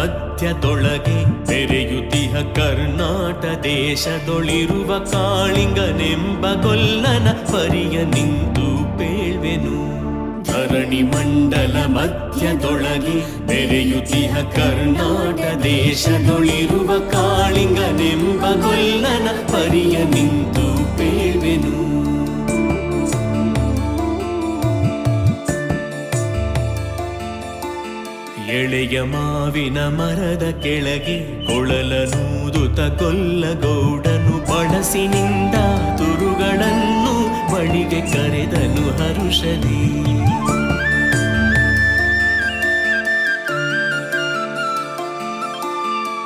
ಮಧ್ಯದೊಳಗೆ ಬೆರೆಯುತಿಹ ಕರ್ನಾಟ ದೇಶದೊಳಿರುವ ಕಾಳಿಂಗನೆಂಬ ಗೊಲ್ಲನ ಪರಿಯ ನಿಂತು ಪೇಳ್ವೆನು. ಧರಣಿ ಮಂಡಲ ಮಧ್ಯದೊಳಗೆ ಬೆರೆಯುತಿಹ ಕರ್ನಾಟ ದೇಶದೊಳಿರುವ ಕಾಳಿಂಗನೆಂಬ ಗೊಲ್ಲನ ಪರಿಯ ನಿಂತು ಪೇಳ್ವೆನು. ಎಳೆಯ ಮಾವಿನ ಮರದ ಕೆಳಗೆ ಕೊಳಲನೂದುತ ಗೊಲ್ಲಗೌಡನು ಬಳಸಿನಿಂದ ತುರುಗಳನ್ನು ಬಳಿಗೆ ಕರೆದನು ಹರುಷದಿ.